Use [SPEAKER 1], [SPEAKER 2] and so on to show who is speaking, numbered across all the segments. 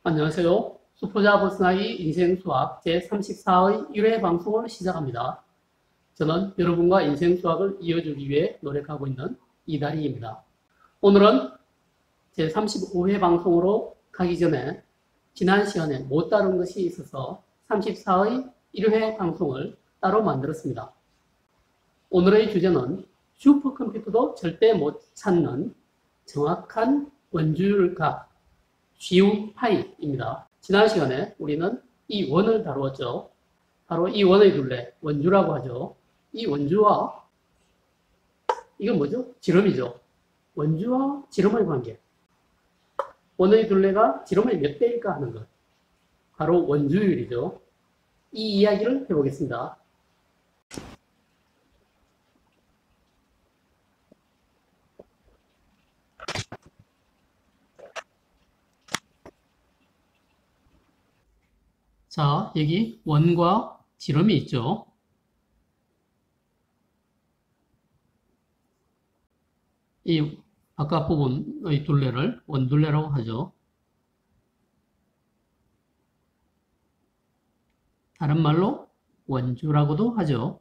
[SPEAKER 1] 안녕하세요. 수포자 버스나이 인생수학 제34의 1회 방송을 시작합니다. 저는 여러분과 인생수학을 이어주기 위해 노력하고 있는 이다리입니다. 오늘은 제35회 방송으로 가기 전에 지난 시간에 못 다룬 것이 있어서 34의 1회 방송을 따로 만들었습니다. 오늘의 주제는 슈퍼컴퓨터도 절대 못 찾는 정확한 원주율값 GU 파이입니다. 지난 시간에 우리는 이 원을 다루었죠. 바로 이 원의 둘레, 원주라고 하죠. 이 원주와 이건 뭐죠? 지름이죠. 원주와 지름의 관계. 원의 둘레가 지름의 몇 배일까 하는 것. 바로 원주율이죠. 이 이야기를 해보겠습니다. 자, 여기 원과 지름이 있죠. 이 바깥 부분의 둘레를 원둘레라고 하죠. 다른 말로 원주라고도 하죠.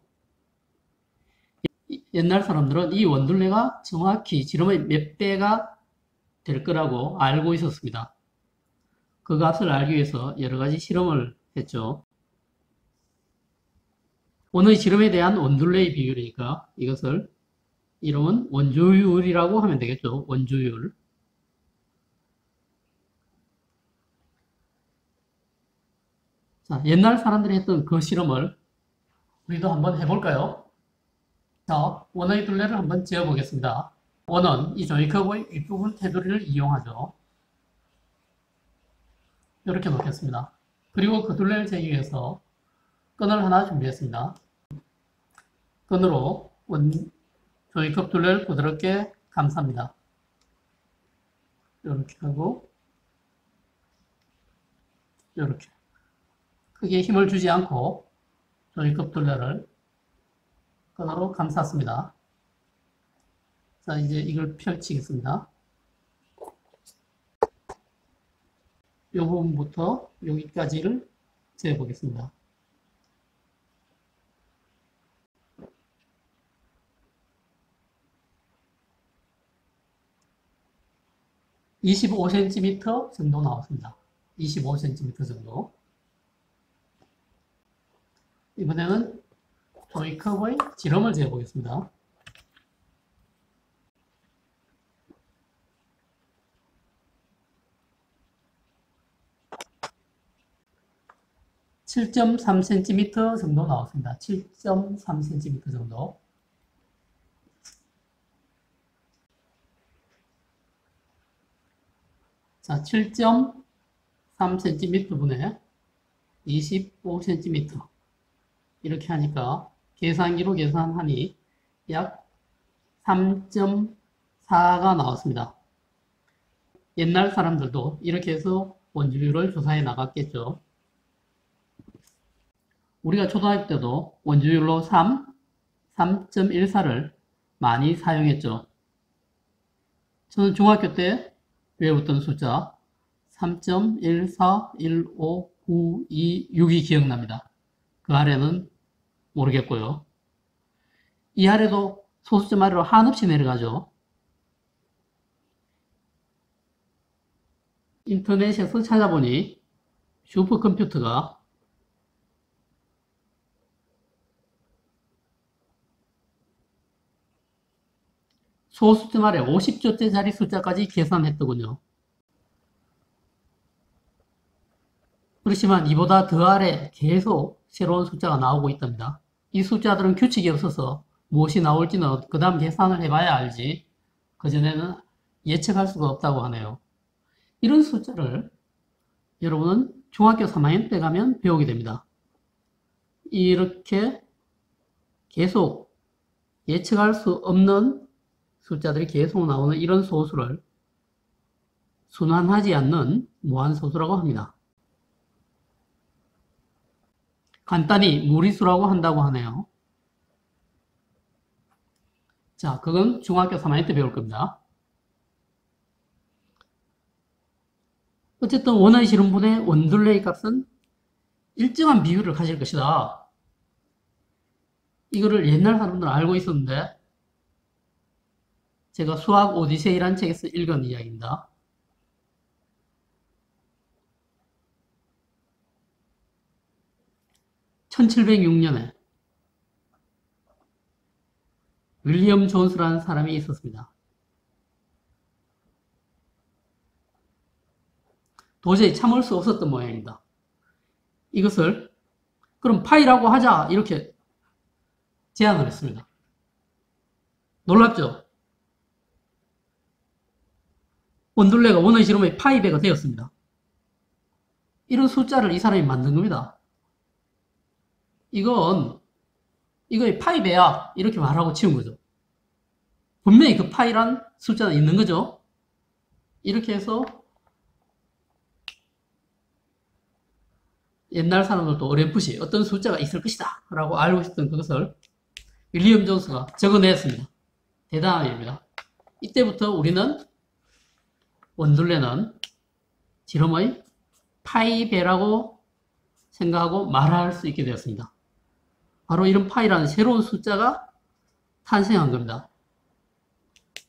[SPEAKER 1] 옛날 사람들은 이 원둘레가 정확히 지름의 몇 배가 될 거라고 알고 있었습니다. 그 값을 알기 위해서 여러 가지 실험을 했죠. 원의 지름에 대한 원둘레의 비율이니까 이것을 이름은 원주율이라고 하면 되겠죠. 원주율. 자, 옛날 사람들이 했던 그 실험을 우리도 한번 해볼까요? 자, 원의 둘레를 한번 지어보겠습니다. 원은 이 조이컵의 윗부분 테두리를 이용하죠. 이렇게 놓겠습니다. 그리고 그 둘레를 재기 위해서 끈을 하나 준비했습니다. 끈으로 조이컵 둘레를 부드럽게 감쌉니다. 이렇게 하고 이렇게 크게 힘을 주지 않고 조이컵 둘레를 끈으로 감쌌습니다. 자, 이제 이걸 펼치겠습니다. 이 부분부터 여기까지를 재보겠습니다. (25cm) 정도 나왔습니다. 25cm 정도. 이번에는 조이컵의 지름을 재보겠습니다. (7.3cm) 정도 나왔습니다. 7.3cm 정도. 자, 7.3cm 분에 25cm. 이렇게 하니까 계산기로 계산하니 약 3.4가 나왔습니다. 옛날 사람들도 이렇게 해서 원주율을 조사해 나갔겠죠. 우리가 초등학교 때도 원주율로 3.14를 많이 사용했죠. 저는 중학교 때 외웠던 숫자 3.141592 기억납니다. 그 아래는 모르겠고요. 이 아래도 소수점 아래로 한없이 내려가죠. 인터넷에서 찾아보니 슈퍼컴퓨터가 소수점 아래 50조짜리 숫자까지 계산했더군요. 그렇지만 이보다 더 아래 계속 새로운 숫자가 나오고 있답니다. 이 숫자들은 규칙이 없어서 무엇이 나올지는 그 다음 계산을 해봐야 알지 그전에는 예측할 수가 없다고 하네요. 이런 숫자를 여러분은 중학교 3학년 때 가면 배우게 됩니다. 이렇게 계속 예측할 수 없는 숫자들이 계속 나오는 이런 소수를 순환하지 않는 무한소수라고 합니다. 간단히 무리수라고 한다고 하네요. 자, 그건 중학교 3학년 때 배울 겁니다. 어쨌든 원의 실험분의 원둘레의 값은 일정한 비율을 가질 것이다. 이거를 옛날 사람들은 알고 있었는데 제가 수학 오디세이라는 책에서 읽은 이야기입니다. (1706년에) 윌리엄 존스라는 사람이 있었습니다. 도저히 참을 수 없었던 모양입니다. 이것을 그럼 파이라고 하자 이렇게 제안을 했습니다. 놀랍죠? 원둘레가 원의 실험의 파이배가 되었습니다. 이런 숫자를 이 사람이 만든 겁니다. 이거의 파이배야 이렇게 말하고 치운 거죠. 분명히 그 파이란 숫자는 있는 거죠. 이렇게 해서 옛날 사람들도 어렴풋이 어떤 숫자가 있을 것이다 라고 알고 있었던 그것을 윌리엄 존스가 적어냈습니다. 대단한 일입니다. 이때부터 우리는 원둘레는 지름의 파이배라고 생각하고 말할 수 있게 되었습니다. 바로 이런 파이라는 새로운 숫자가 탄생한 겁니다.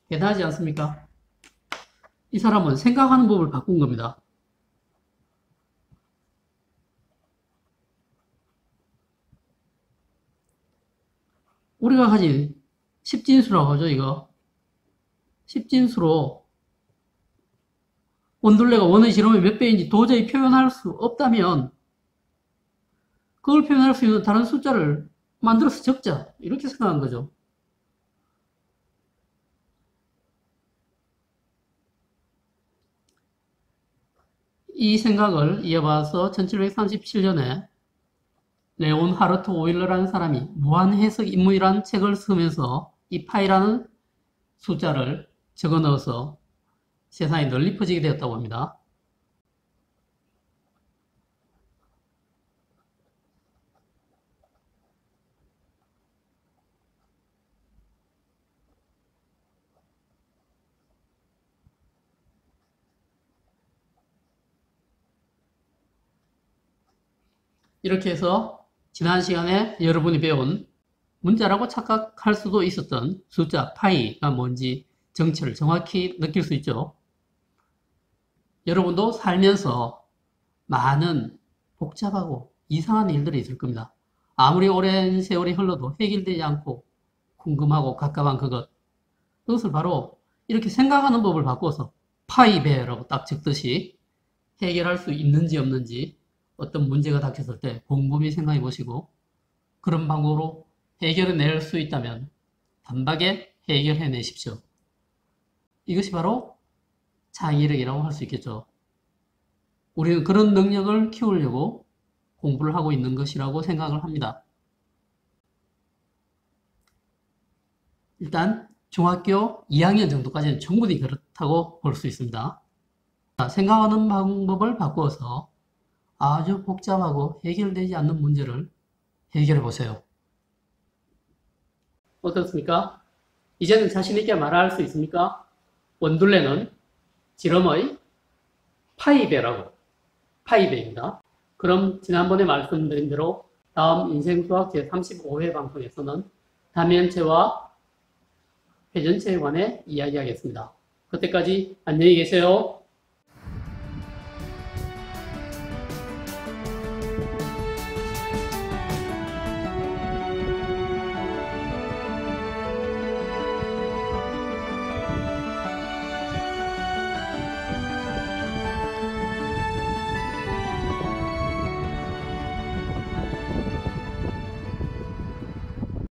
[SPEAKER 1] 대단하지 않습니까? 이 사람은 생각하는 법을 바꾼 겁니다. 우리가 가진 십진수라고 하죠, 이거. 십진수로 원둘레가 원의 실험의 몇 배인지 도저히 표현할 수 없다면 그걸 표현할 수 있는 다른 숫자를 만들어서 적자. 이렇게 생각한 거죠. 이 생각을 이어받아서 1737년에 레온하르트 오일러라는 사람이 무한해석 인문이라는 책을 쓰면서 이 파이라는 숫자를 적어 넣어서 세상에 널리 퍼지게 되었다고 합니다. 이렇게 해서 지난 시간에 여러분이 배운 문자라고 착각할 수도 있었던 숫자 파이가 뭔지 정체를 정확히 느낄 수 있죠. 여러분도 살면서 많은 복잡하고 이상한 일들이 있을 겁니다. 아무리 오랜 세월이 흘러도 해결되지 않고 궁금하고 갑갑한 그것을 바로 이렇게 생각하는 법을 바꿔서 파이배라고 딱 적듯이 해결할 수 있는지 없는지 어떤 문제가 닥쳤을 때 곰곰이 생각해 보시고 그런 방법으로 해결해낼 수 있다면 단박에 해결해 내십시오. 이것이 바로 창의력이라고 할 수 있겠죠. 우리는 그런 능력을 키우려고 공부를 하고 있는 것이라고 생각을 합니다. 일단 중학교 2학년 정도까지는 충분히 그렇다고 볼 수 있습니다. 생각하는 방법을 바꾸어서 아주 복잡하고 해결되지 않는 문제를 해결해 보세요. 어떻습니까? 이제는 자신있게 말할 수 있습니까? 원둘레는 지름의 파이배입니다. 그럼 지난번에 말씀드린 대로 다음 인생수학 제35회 방송에서는 다면체와 회전체에 관해 이야기하겠습니다. 그때까지 안녕히 계세요.